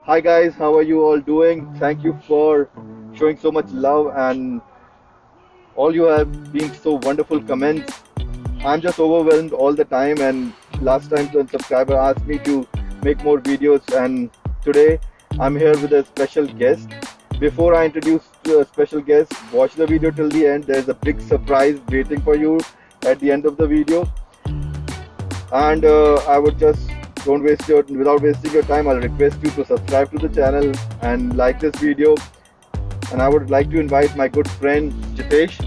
Hi guys, how are you all doing? Thank you for showing so much love and all you have been so wonderful comments. I'm just overwhelmed all the time and last time a subscriber asked me to make more videos and today I'm here with a special guest. Before I introduce the special guest, watch the video till the end. There's a big surprise waiting for you at the end of the video. And I would just don't waste your without wasting your time. I'll request you to subscribe to the channel and like this video. And I would like to invite my good friend Jitesh.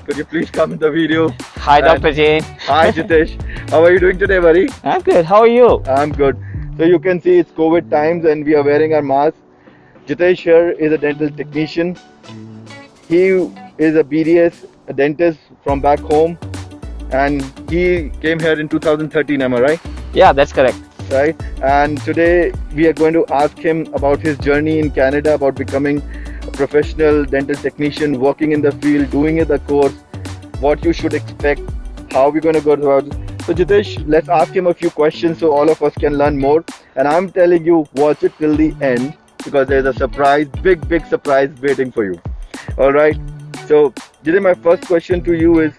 Could you please come in the video? Hi, And Dr. Jane. hi Jitesh, how are you doing today, buddy? I'm good. How are you? I'm good. So you can see it's COVID times and we are wearing our masks. Jitesh here is a dental technician. He is a BDS, a dentist from back home, and he came here in 2013. Am I right? Yeah, that's correct. Right. And today we are going to ask him about his journey in Canada, about becoming a professional dental technician, working in the field, doing the course, what you should expect, how we're going to go about it. So Jitesh, let's ask him a few questions so all of us can learn more. And I'm telling you, watch it till the end because there's a surprise, big surprise waiting for you. All right. So Jitesh, my first question to you is,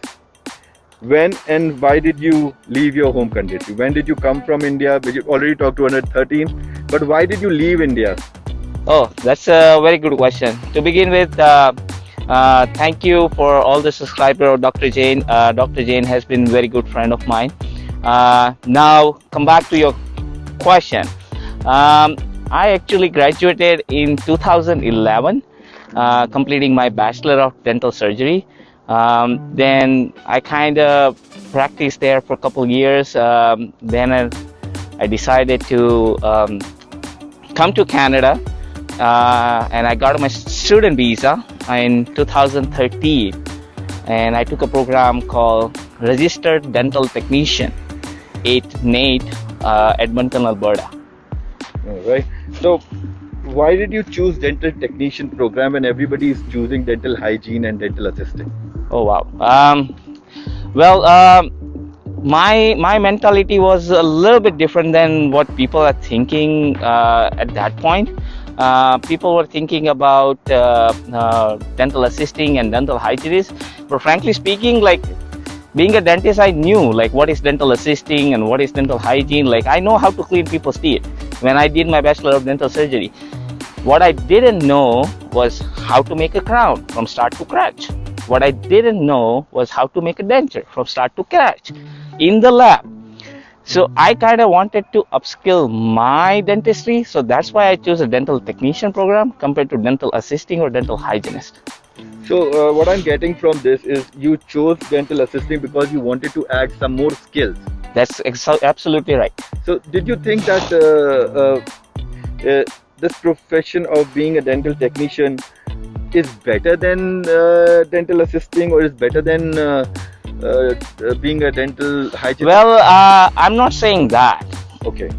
when and why did you leave your home country? When did you come from India? We already talked 213, but why did you leave India? Oh, that's a very good question. To begin with, thank you for all the subscriber of Dr. Jane. Dr. Jane has been a very good friend of mine. Now, come back to your question. I actually graduated in 2011, completing my Bachelor of Dental Surgery. Then I kind of practiced there for a couple of years. Then I decided to come to Canada, and I got my student visa in 2013. And I took a program called Registered Dental Technician, 8 NATE, Edmonton, Alberta. All right. So, why did you choose dental technician program when everybody is choosing dental hygiene and dental assisting? Oh wow. Well, my mentality was a little bit different than what people are thinking at that point. People were thinking about dental assisting and dental hygienist, but frankly speaking, like being a dentist, I knew like what is dental assisting and what is dental hygiene. Like I know how to clean people's teeth when I did my Bachelor of Dental Surgery. What I didn't know was how to make a crown from start to scratch. What I didn't know was how to make a denture from start to scratch in the lab. So I kind of wanted to upskill my dentistry. So that's why I chose a dental technician program compared to dental assisting or dental hygienist. So, what I'm getting from this is you chose dental assisting because you wanted to add some more skills. That's absolutely right. So, did you think that this profession of being a dental technician is better than dental assisting, or is better than being a dental hygienist? Well, I'm not saying that. Okay.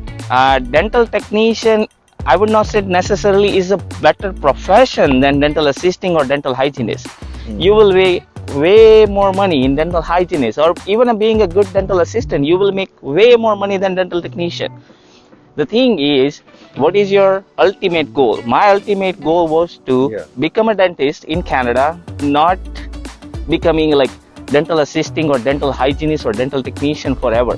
Dental technician, I would not say necessarily is a better profession than dental assisting or dental hygienist. You will way more money in dental hygienist, or even being a good dental assistant, you will make way more money than dental technician. The thing is, what is your ultimate goal? My ultimate goal was to become a dentist in Canada, not becoming like dental assisting or dental hygienist or dental technician forever.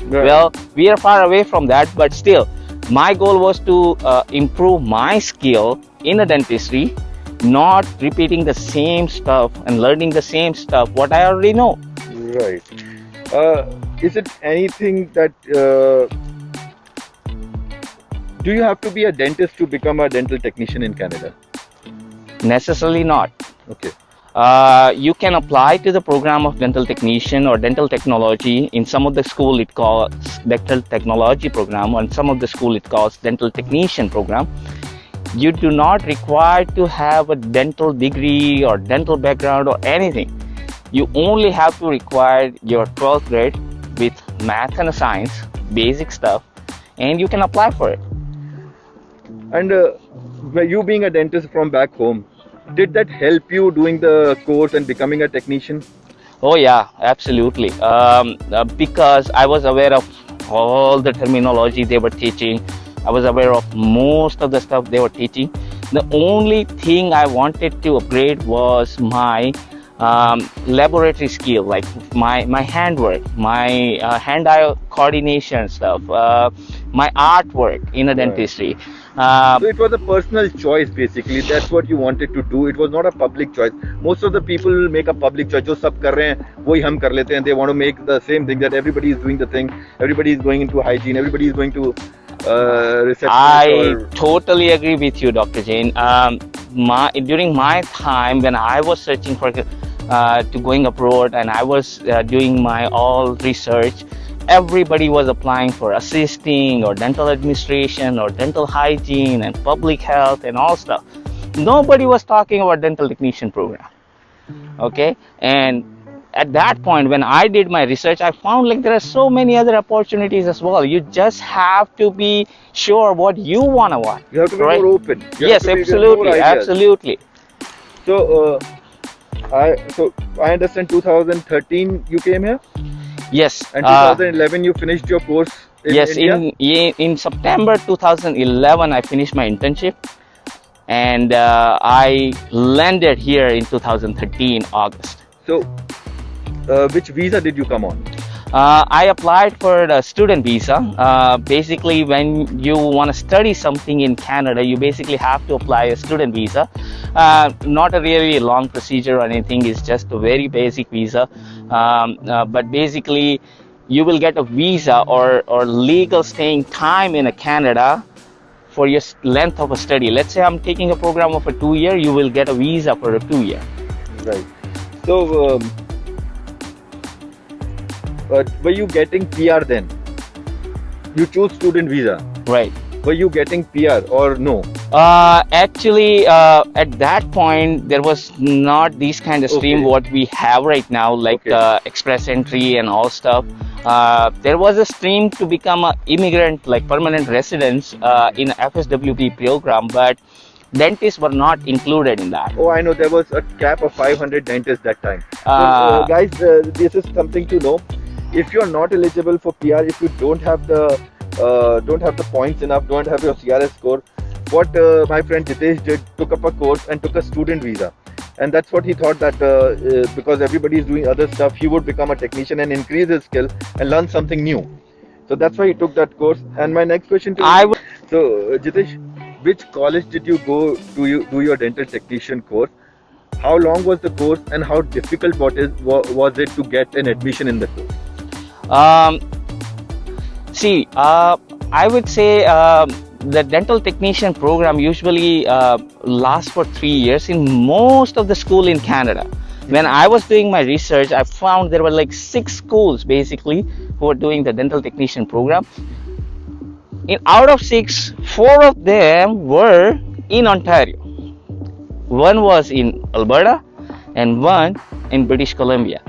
Right. Well, we are far away from that, but still, my goal was to improve my skill in a dentistry, not repeating the same stuff and learning the same stuff what I already know. Right. Is it anything that do you have to be a dentist to become a dental technician in Canada? Necessarily not. Okay. You can apply to the program of dental technician or dental technology. In some of the school it calls dental technology program, and some of the school it calls dental technician program. You do not require to have a dental degree or dental background or anything. You only have to require your 12th grade with math and science, basic stuff, and you can apply for it. And you being a dentist from back home, did that help you doing the course and becoming a technician? Oh yeah, absolutely. Because I was aware of all the terminology they were teaching, I was aware of most of the stuff they were teaching. The only thing I wanted to upgrade was my laboratory skill, like my handwork, my hand-eye coordination stuff, my artwork in a Right. dentistry. So it was a personal choice basically. That's what you wanted to do. It was not a public choice. Most of the people will make a public choice. जो सब कर रहे हैं वही हम कर लेते हैं. They want to make the same thing, that everybody is doing the thing. Everybody is going into hygiene. Everybody is going to receptionist I or totally agree with you, Dr. Jain. During my time when I was searching for to going abroad, and I was doing my all research, everybody was applying for assisting or dental administration or dental hygiene and public health and all stuff. Nobody was talking about dental technician program. Okay, and at that point when I did my research, I found like there are so many other opportunities as well. You just have to be sure what you want to want. you have to be Right. more open. You Yes, have to be, get more absolutely, ideas. absolutely. So I understand 2013 you came here, Yes. and 2011 you finished your course in Yes, India. in September 2011, I finished my internship, and I landed here in 2013 August. So which visa did you come on? I applied for the student visa. Basically, when you want to study something in Canada, you basically have to apply a student visa. Not a really long procedure or anything. It's just a very basic visa. But basically, you will get a visa or legal staying time in a Canada for your length of a study. Let's say I'm taking a program of a 2 year, you will get a visa for a 2 year. Right. So were you getting PR then? You chose student visa. Right. Were you getting PR or no? Actually, at that point, there was not these kind of stream Okay. what we have right now, like Okay. express entry and all stuff. There was a stream to become an immigrant, like permanent residents in FSWP program, but dentists were not included in that. Oh, I know there was a cap of 500 dentists that time. So, Uh, guys, this is something to know. If you're not eligible for PR, if you don't have the points enough, don't have your CRS score, what my friend Jitesh did, took up a course and took a student visa, and that's what he thought that because everybody is doing other stuff, he would become a technician and increase his skill and learn something new. So that's why he took that course. And my next question to I you, so Jitesh, which college did you go to do your dental technician course? How long was the course, and how difficult was it to get an admission in the course? See, I would say the dental technician program usually lasts for 3 years in most of the school in Canada. When I was doing my research, I found there were like 6 schools basically who were doing the dental technician program. Out of 6, 4 of them were in Ontario. One was in Alberta and one in British Columbia.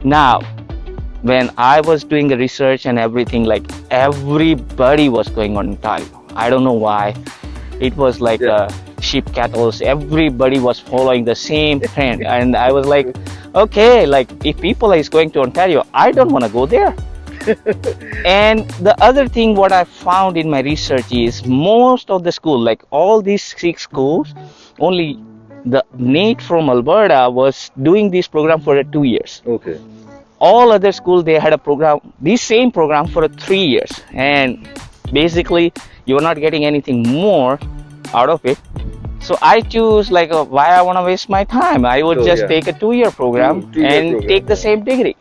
Now, when I was doing the research and everything, like everybody was going on Ontario. I don't know why. It was like Yeah. sheep cattle. Everybody was following the same trend, and I was like, okay, like if people is going to Ontario, I don't want to go there. And the other thing what I found in my research is most of the school, like all these 6 schools, only the Nate from Alberta was doing this program for 2 years. Okay. All other schools, they had a program, this same program for 3 years, and basically you were not getting anything more out of it. So I choose like why I want to waste my time. I would So, just yeah. take a 2-year program Two-year and program, take the yeah. same degree.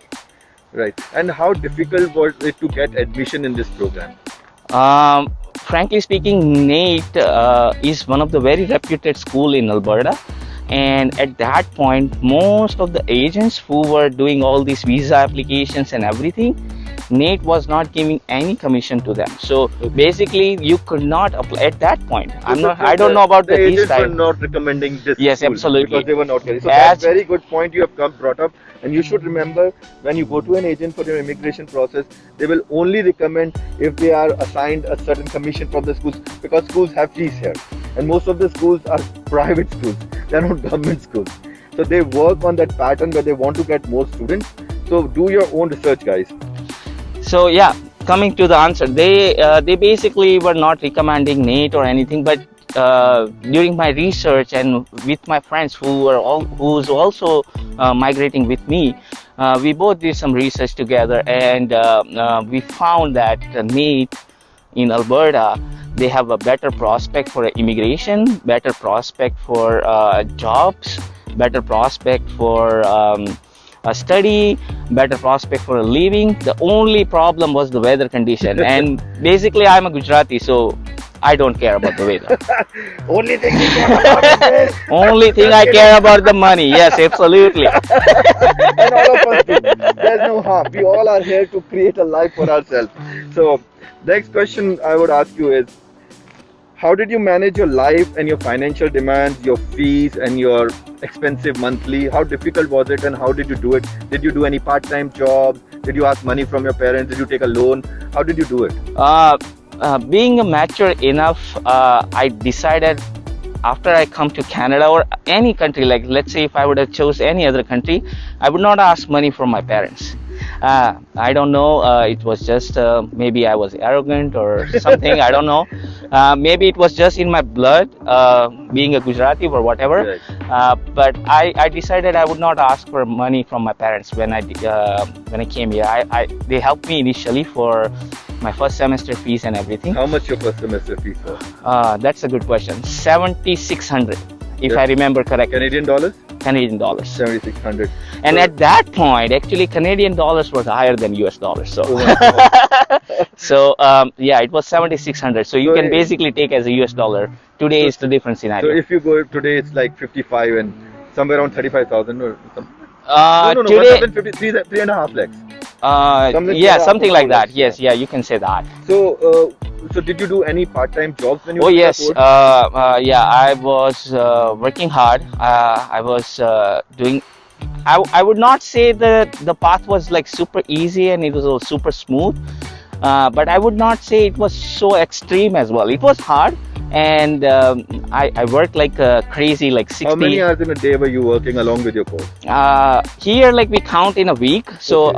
Right. And how difficult was it to get admission in this program? Frankly speaking, Nate is one of the very reputed school in Alberta, and at that point, most of the agents who were doing all these visa applications and everything, Nate was not giving any commission to them. So basically, you could not apply at that point. I don't know about the these agents were time. not recommending this. Yes, school absolutely. Because they were not getting. So As- that's very good point you have brought up. And you should remember, when you go to an agent for your immigration process, they will only recommend if they are assigned a certain commission from the schools, because schools have fees here, and most of the schools are private schools. They are not government schools. So they work on that pattern where they want to get more students. So do your own research, guys. So yeah, coming to the answer, they basically were not recommending NATE or anything, but during my research and with my friends who's also migrating with me, we both did some research together, and we found that NATE in Alberta, they have a better prospect for immigration, better prospect for jobs, better prospect for a study, better prospect for a living. The only problem was the weather condition, and basically I'm a Gujarati, so I don't care about the weather. Only thing you care about is this. Only thing I care about the money. Yes, absolutely. And all of us do. There's no harm. We all are here to create a life for ourselves. So, next question I would ask you is, how did you manage your life and your financial demands, your fees and your expensive monthly? How difficult was it and how did you do it? Did you do any part-time jobs? Did you ask money from your parents? Did you take a loan? How did you do it? Being mature enough, I decided after I come to Canada or any country, like let's say if I would have chose any other country, I would not ask money from my parents. I don't know, it was just maybe I was arrogant or something, I don't know. Maybe it was just in my blood, being a Gujarati or whatever. But I decided I would not ask for money from my parents when I came here. They helped me initially for my first semester fees and everything. How much your first semester fees was? That's a good question. 7,600, if I remember correctly. Canadian dollars? Canadian dollars. 7,600. And at that point, actually, Canadian dollars was higher than US dollars. So, so yeah, it was 7,600. So you can basically take as a US dollar. Today is the different scenario. So if you go today, it's like 55 and somewhere around 35,000 or something. Today, 3.5 lakhs. yeah, something like that. Yes, yeah, you can say that. So, so did you do any part-time jobs when you Oh were yes, abroad? yeah, I was working hard. I was doing. I would not say that the path was like super easy and it was all super smooth, but I would not say it was so extreme as well. It was hard, and I worked like crazy, like 60. How many hours in a day were you working along with your course? Here, like we count in a week. So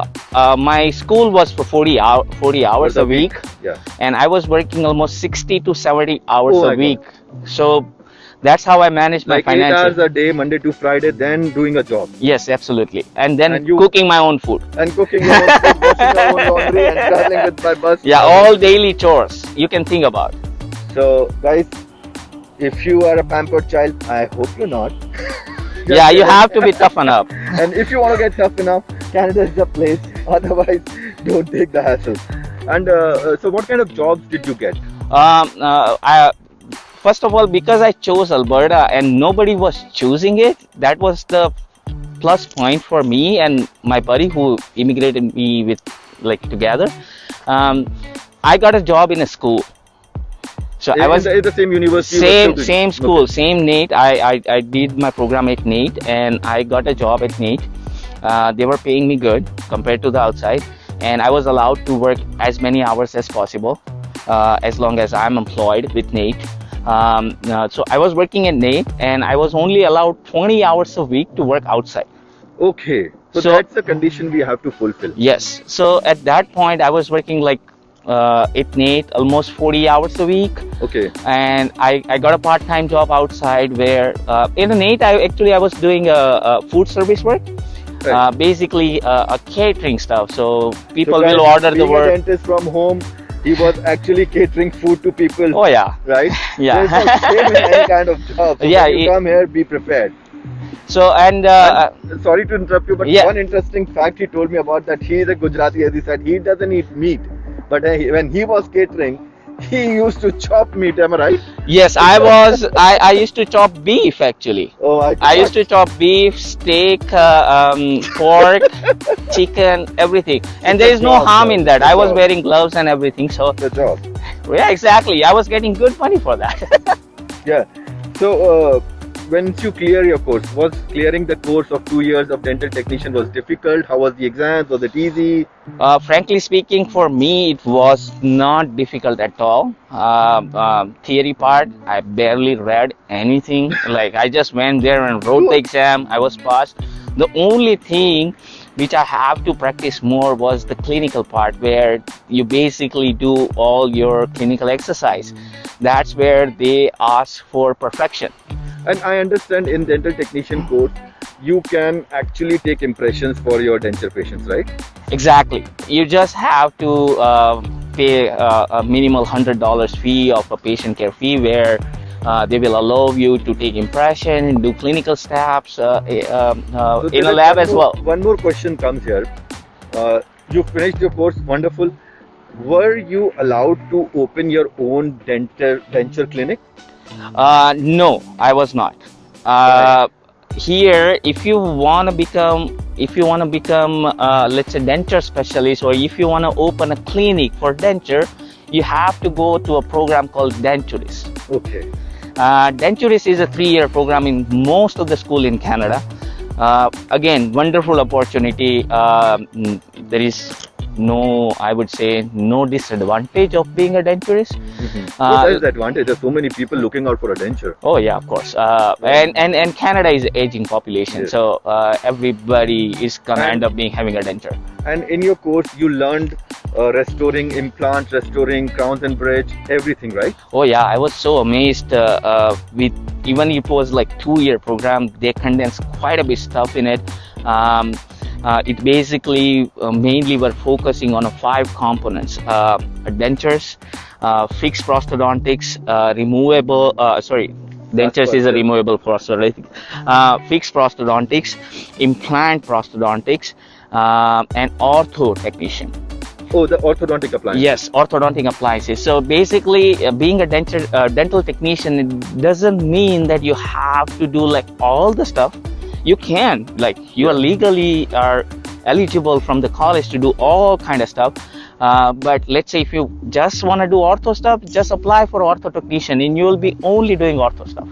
my school was for 40 hours a week. Yeah. And I was working almost 60 to 70 hours Oh a my week. So that's how I managed my Like 8 finances. hours a day, Monday to Friday, then doing a job. Yes, absolutely. And then And you- cooking my own food. And cooking your own food, washing your own laundry and traveling with by bus. Yeah, all daily chores you can think about. So, guys, if you are a pampered child, I hope you're not. Yeah, you have to be toughen up. And if you want to get tough enough, Canada is the place. Otherwise, don't take the hassle. And so, what kind of jobs did you get? First of all, because I chose Alberta and nobody was choosing it, that was the plus point for me and my buddy who immigrated me with, like, together. I got a job in a school. So I was in the same university. you were still same doing- school, same NATE. I did my program at NATE and I got a job at NATE. They were paying me good compared to the outside, and I was allowed to work as many hours as possible, as long as I'm employed with NATE. So I was working at NATE and I was only allowed 20 hours a week to work outside. Okay. So, So- that's the condition we have to fulfill. Yes. So at that point, I was working like at NATE almost 40 hours a week. Okay. And I got a part-time job outside where in the NATE I was doing a food service work, Right. basically a catering stuff. So people So, will guys, order the being a work. dentist from home, he was actually catering food to people. Oh yeah, Right? yeah. There's no shame in any kind of job. So Yeah, when you it- come here, be prepared. So and And sorry to interrupt you, but yeah. one interesting fact he told me about that he is a Gujarati, as he said, he doesn't eat meat. But when he was catering, he used to chop meat. Am I right? yes, I used to chop beef actually. Oh, I used to chop beef, steak, pork, chicken, everything. And there is no job, harm sir. in that. It's a I was job. wearing gloves and everything. So the job. yeah, exactly. I was getting good money for that. Yeah. So once you clear your course, was clearing the course of 2 years of dental technician was difficult? How was the exams? Was it easy? Frankly speaking, for me, it was not difficult at all. Theory part, I barely read anything. Like I just went there and wrote the exam. I was passed. The only thing which I have to practice more, was the clinical part, where you basically do all your clinical exercise. That's where they ask for perfection. And I understand in dental technician course, you can actually take impressions for your denture patients, right? Exactly. You just have to pay a minimal $100 fee of a patient care fee, where they will allow you to take impression, do clinical steps So in there a is lab one as more, well. One more question comes here. You finished your course, wonderful. Were you allowed to open your own denture clinic? No, I was not. Right. Here, if you want to become, let's say, denture specialist, or if you want to open a clinic for denture, you have to go to a program called Denturis. Okay. Denturis is a 3-year program in most of the school in Canada. Again, wonderful opportunity. There is no, I would say, no disadvantage of being a denturist. What is the advantage? There's so many people looking out for a denture. Oh yeah, of course. And Canada is an aging population, Yes. so everybody is gonna And- end up being having a denture. And in your course, you learned restoring implants, restoring crowns and bridge, everything, right? Oh yeah, I was so amazed with, even it was like 2-year program, they condensed quite a bit stuff in it. It basically mainly were focusing on 5 components: dentures, fixed prosthodontics, removable. Dentures is a removable prosthodontic. Fixed prosthodontics, implant prosthodontics, and ortho technician. Oh, the orthodontic appliance. Yes, orthodontic appliances. So basically, being a dental technician, it doesn't mean that you have to do like all the stuff. You can, like, you are legally are eligible from the college to do all kind of stuff. But let's say if you just want to do ortho stuff, just apply for ortho technician, and you will be only doing ortho stuff.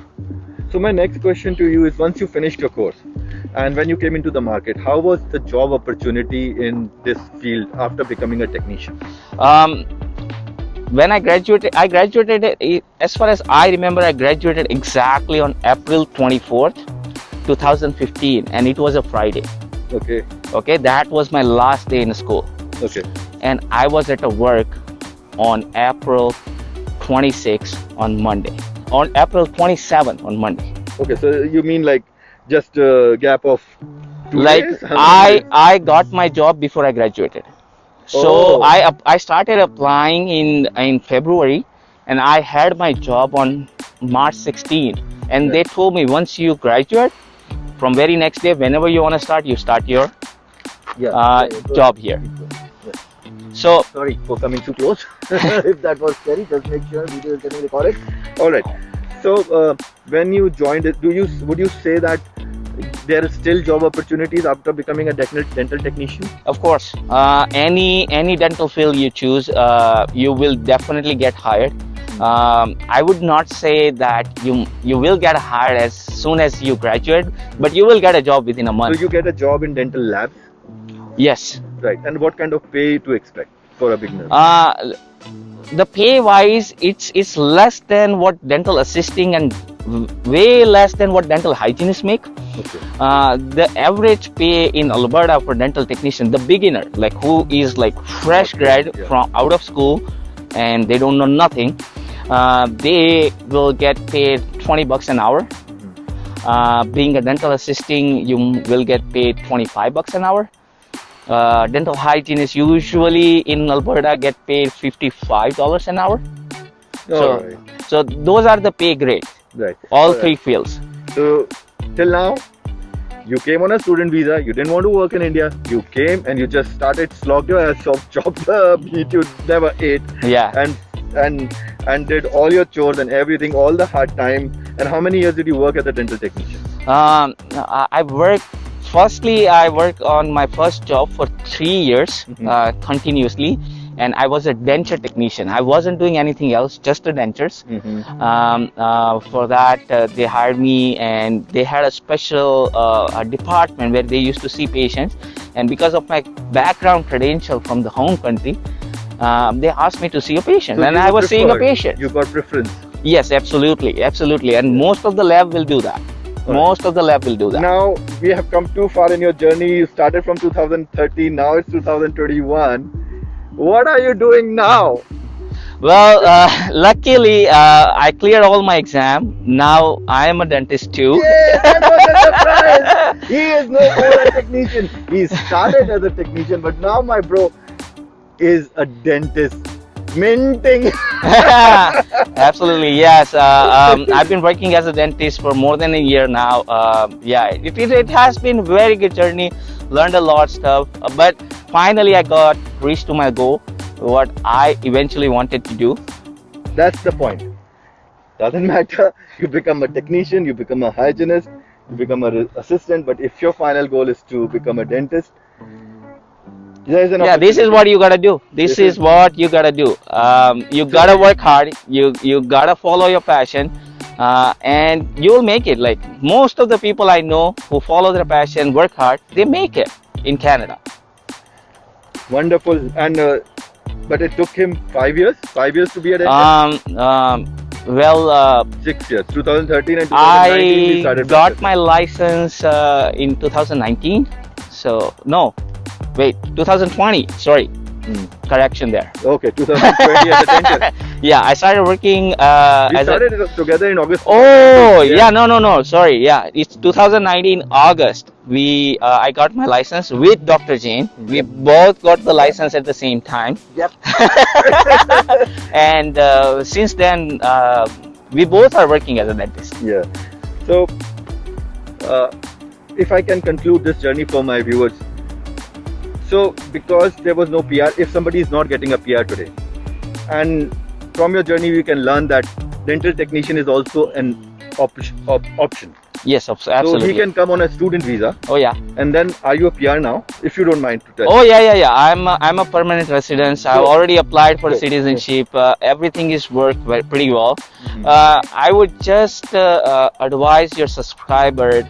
So my next question to you is, once you finished your course and when you came into the market, how was the job opportunity in this field after becoming a technician? When I graduated, as far as I remember, I graduated exactly on April 24th, 2015, and it was a Friday. Okay. Okay, that was my last day in school, Okay. and I was at work on April 26th on Monday, on April 27th on Monday. Okay. So you mean like just a gap of 2 Like days? How many days? I got my job before I graduated, so Oh. I started applying in February, and I had my job on March 16th, and they told me once you graduate, from very next day, whenever you want to start, you start your job here. So Sorry for coming too close. If that was scary, just make sure video is getting recorded. All right. So when you joined it, would you say that there are still job opportunities after becoming a dental technician? of course, any dental field you choose, you will definitely get hired. I would not say that you will get hired as soon as you graduate, but you will get a job within a So month. you get a job in dental labs, Yes. right? And what kind of pay to expect for a beginner? The pay wise, it's less than what dental assisting and way less than what dental hygienists make. Okay. The average pay in Alberta for dental technician, the beginner, like who is like fresh grad Yeah. from out of school and they don't know nothing, they will get paid $20 an hour. Being a dental assisting, you will get paid $25 an hour. Dental hygienists usually in Alberta get paid $55 an hour. All right. So those are the pay grade, Right. all right. 3 fields. So till now, you came on a student visa. You didn't want to work in India. You came and you just started, slogged your ass off, chopped the meat you never ate, Yeah. and did all your chores and everything, all the hard time. And how many years did you work as a dental technician? I worked. Firstly, I worked on my first job for 3 years continuously, and I was a denture technician. I wasn't doing anything else, just the dentures. For that, they hired me, and they had a special department where they used to see patients. And because of my background credential from the home country, they asked me to see a patient, So and you I were was seeing a preferred. patient. You got preference. Yes, absolutely, and most of the lab will do that. Most of the lab will do that. Now we have come too far in your journey. You started from 2013. Now it's 2021. What are you doing now? Well, luckily, I cleared all my exam. Now I am a dentist too. Yay, that was a surprise. He is no more a technician. He started as a technician, but now my bro is a dentist. Minting. Absolutely, yes. I've been working as a dentist for more than a year now. Yeah, it has been very good journey. Learned a lot of stuff, but finally I got reached to my goal, what I eventually wanted to do. That's the point. Doesn't matter. You become a technician, you become a hygienist, you become an assistant, but if your final goal is to become a dentist, there is an Yeah, this is opportunity. what you gotta do. This This is is- what you gotta do. You gotta work hard. You gotta follow your passion, and you'll make it. Like most of the people I know who follow their passion, work hard, they make it in Canada. Wonderful. And but it took him 5 years. 5 years to be a dentist. Well, 6 years. 2013 and 2019 he I started got practicing. my license in 2019. So no, wait, 2020. Sorry, Hmm. correction there. Okay, 2020 as a dentist. Yeah, I started working We as a. started it together in August. Oh, yeah, no, sorry. Yeah, it's 2019 August. I got my license with Dr. Jane. We both got the license at the same time. Yep. And since then, we both are working as a dentist. Yeah. So, if I can conclude this journey for my viewers. So, because there was no PR, if somebody is not getting a PR today, and from your journey, we can learn that dental technician is also an option. Yes, So, absolutely. he can come on a student visa. Oh yeah. And then, are you a PR now? If you don't mind to tell. Oh yeah. I'm a permanent resident. I've So- already applied for Good. citizenship. Everything is worked pretty well. Mhm. I would just advise your subscriber,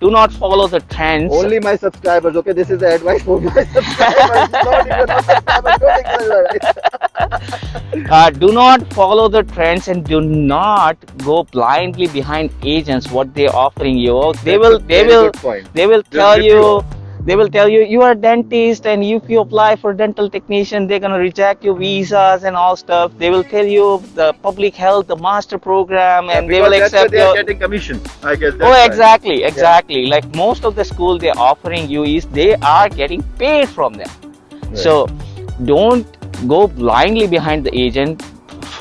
do not follow the trends. Only my subscribers. Okay, this is the advice for my subscribers. Not even my subscribers. Don't take it right. Do not follow the trends and do not go blindly behind agents what they're offering you. They That's will a they very will good point. they will They'll tell rip you you off. they will tell you are a dentist, and if you apply for dental technician they're gonna reject your visas and all stuff. They will tell you the public health, the master program, and they will Because that's where accept they are your. getting commission. I guess. Oh, that's exactly. Like most of the school they're offering you is they are getting paid from them. Right. So don't go blindly behind the agent.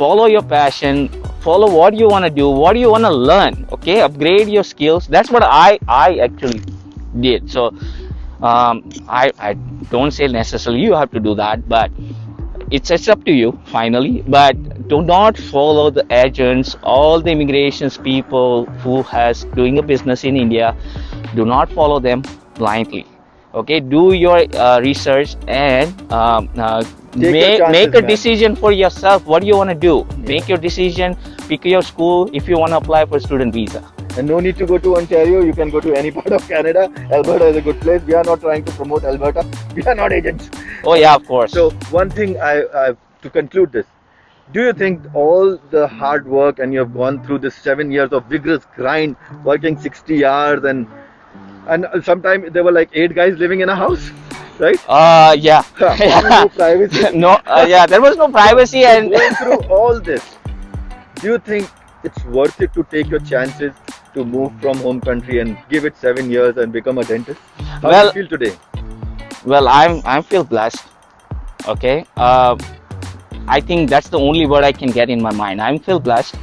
Follow your passion. Follow what you want to do, what you want to learn. Okay, upgrade your skills. That's what I actually did. So I don't say necessarily you have to do that, but it's up to you finally. But do not follow the agents, all the immigrations people who has doing a business in India. Do not follow them blindly. Okay, do your research and your make chances, a man. decision for yourself. What do you want to do? Make your decision. Pick your school if you want to apply for student visa. And no need to go to Ontario. You can go to any part of Canada. Alberta is a good place. We are not trying to promote Alberta. We are not agents. Oh yeah, of course. So one thing I to conclude this. Do you think all the hard work and you have gone through this 7 years of vigorous grind, working 60 hours and sometimes there were like 8 guys living in a house, right? Yeah. No privacy. No, yeah, there was no privacy, So and going through all this, do you think it's worth it to take your chances to move from home country and give it 7 years and become a dentist? How do Well- you feel today? well, I feel blessed. Okay. I think that's the only word I can get in my mind. I feel blessed.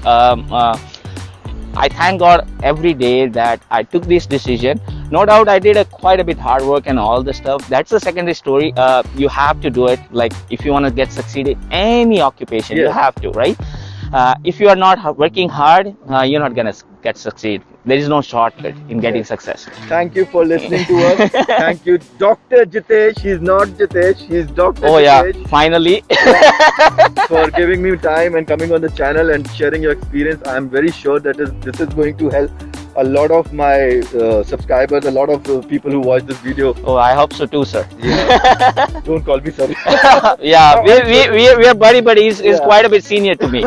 I thank God every day that I took this decision. No doubt I did quite a bit hard work and all the stuff. That's the secondary story. You have to do it. Like if you want to get succeeded any occupation, you Yes. have to, right? If you are not working hard, you're not gonna get succeed. There is no shortcut in getting Yes. success. Thank you for listening to us. Thank you, Dr. Jitesh. He's not Jitesh, he's Dr. Oh yeah, Jitesh, finally. for giving me time and coming on the channel and sharing your experience. I'm very sure that this is going to help a lot of my subscribers, a lot of people who watch this video. Oh, I hope so too, sir. Yeah. Don't call me sorry. Yeah, we are buddy. He's Yeah. quite a bit senior to me.